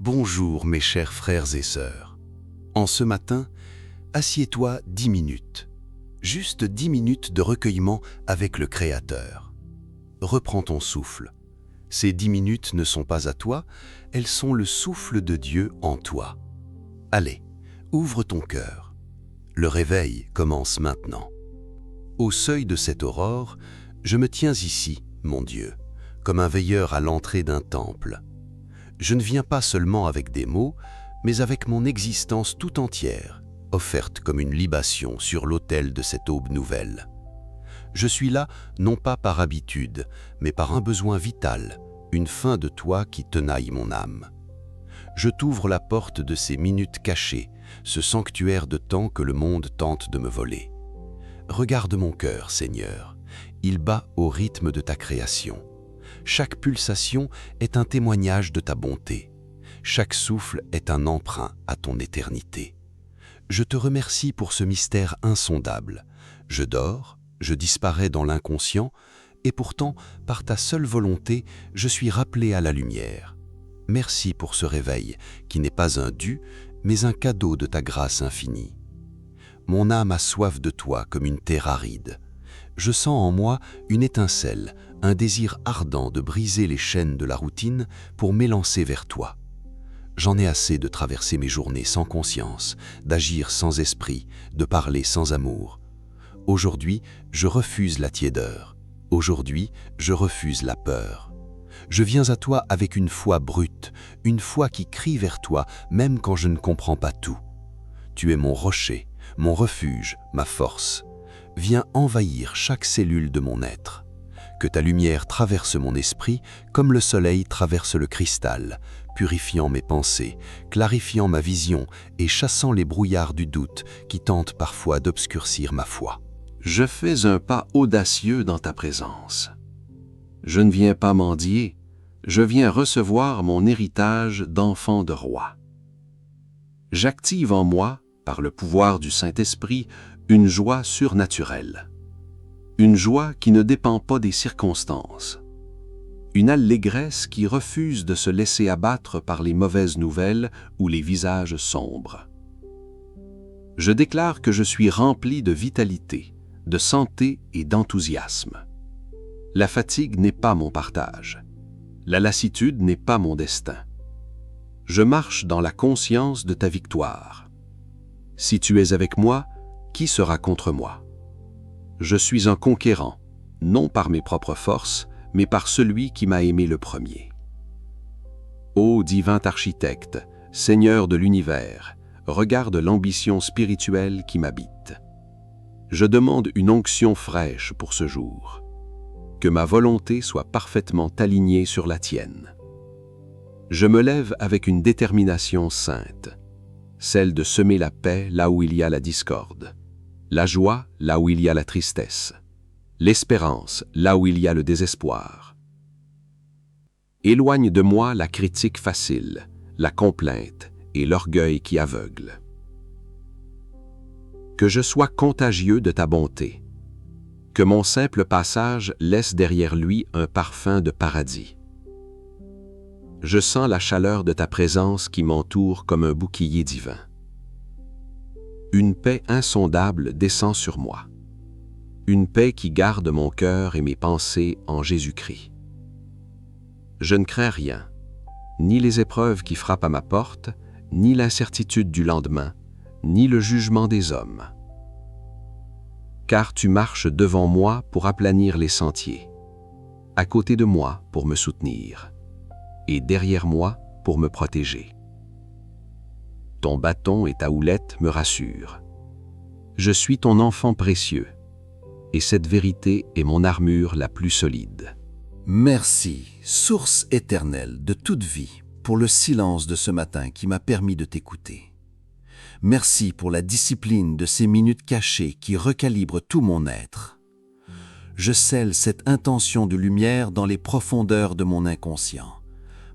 Bonjour mes chers frères et sœurs. En ce matin, assieds-toi 10 minutes. Juste 10 minutes de recueillement avec le Créateur. Reprends ton souffle. Ces 10 minutes ne sont pas à toi, elles sont le souffle de Dieu en toi. Allez, ouvre ton cœur. Le réveil commence maintenant. Au seuil de cette aurore, je me tiens ici, mon Dieu, comme un veilleur à l'entrée d'un temple. Je ne viens pas seulement avec des mots, mais avec mon existence tout entière, offerte comme une libation sur l'autel de cette aube nouvelle. Je suis là non pas par habitude, mais par un besoin vital, une faim de toi qui tenaille mon âme. Je t'ouvre la porte de ces minutes cachées, ce sanctuaire de temps que le monde tente de me voler. Regarde mon cœur, Seigneur, il bat au rythme de ta création. Chaque pulsation est un témoignage de ta bonté. Chaque souffle est un emprunt à ton éternité. Je te remercie pour ce mystère insondable. Je dors, je disparais dans l'inconscient, et pourtant, par ta seule volonté, je suis rappelé à la lumière. Merci pour ce réveil, qui n'est pas un dû, mais un cadeau de ta grâce infinie. Mon âme a soif de toi comme une terre aride. Je sens en moi une étincelle, un désir ardent de briser les chaînes de la routine pour m'élancer vers toi. J'en ai assez de traverser mes journées sans conscience, d'agir sans esprit, de parler sans amour. Aujourd'hui, je refuse la tiédeur. Aujourd'hui, je refuse la peur. Je viens à toi avec une foi brute, une foi qui crie vers toi même quand je ne comprends pas tout. Tu es mon rocher, mon refuge, ma force. Viens envahir chaque cellule de mon être. Que ta lumière traverse mon esprit comme le soleil traverse le cristal, purifiant mes pensées, clarifiant ma vision et chassant les brouillards du doute qui tentent parfois d'obscurcir ma foi. Je fais un pas audacieux dans ta présence. Je ne viens pas mendier, je viens recevoir mon héritage d'enfant de roi. J'active en moi, par le pouvoir du Saint-Esprit, une joie surnaturelle. Une joie qui ne dépend pas des circonstances. Une allégresse qui refuse de se laisser abattre par les mauvaises nouvelles ou les visages sombres. Je déclare que je suis rempli de vitalité, de santé et d'enthousiasme. La fatigue n'est pas mon partage. La lassitude n'est pas mon destin. Je marche dans la conscience de ta victoire. Si tu es avec moi, qui sera contre moi? Je suis un conquérant, non par mes propres forces, mais par celui qui m'a aimé le premier. Ô divin architecte, Seigneur de l'univers, regarde l'ambition spirituelle qui m'habite. Je demande une onction fraîche pour ce jour. Que ma volonté soit parfaitement alignée sur la tienne. Je me lève avec une détermination sainte, celle de semer la paix là où il y a la discorde, la joie là où il y a la tristesse, l'espérance là où il y a le désespoir. Éloigne de moi la critique facile, la complainte et l'orgueil qui aveugle. Que je sois contagieux de ta bonté, que mon simple passage laisse derrière lui un parfum de paradis. Je sens la chaleur de ta présence qui m'entoure comme un bouclier divin. Une paix insondable descend sur moi. Une paix qui garde mon cœur et mes pensées en Jésus-Christ. Je ne crains rien, ni les épreuves qui frappent à ma porte, ni l'incertitude du lendemain, ni le jugement des hommes. Car tu marches devant moi pour aplanir les sentiers, à côté de moi pour me soutenir, et derrière moi pour me protéger. Ton bâton et ta houlette me rassurent. Je suis ton enfant précieux, et cette vérité est mon armure la plus solide. Merci, source éternelle de toute vie, pour le silence de ce matin qui m'a permis de t'écouter. Merci pour la discipline de ces minutes cachées qui recalibrent tout mon être. Je scelle cette intention de lumière dans les profondeurs de mon inconscient.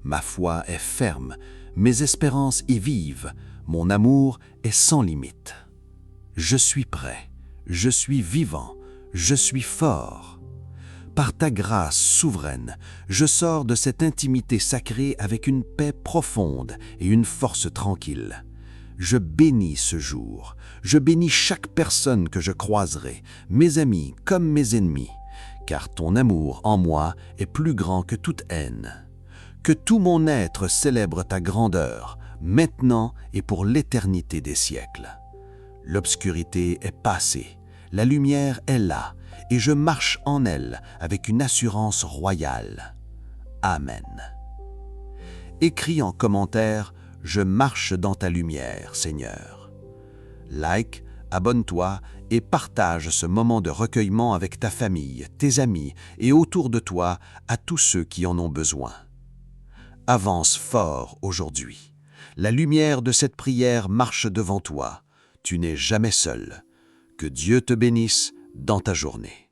Ma foi est ferme, mes espérances y vivent, mon amour est sans limite. Je suis prêt, je suis vivant, je suis fort. Par ta grâce souveraine, je sors de cette intimité sacrée avec une paix profonde et une force tranquille. Je bénis ce jour, je bénis chaque personne que je croiserai, mes amis comme mes ennemis, car ton amour en moi est plus grand que toute haine. Que tout mon être célèbre ta grandeur, maintenant et pour l'éternité des siècles. L'obscurité est passée, la lumière est là, et je marche en elle avec une assurance royale. Amen. Écris en commentaire « Je marche dans ta lumière, Seigneur ». Like, abonne-toi et partage ce moment de recueillement avec ta famille, tes amis et autour de toi à tous ceux qui en ont besoin. Avance fort aujourd'hui. La lumière de cette prière marche devant toi. Tu n'es jamais seul. Que Dieu te bénisse dans ta journée.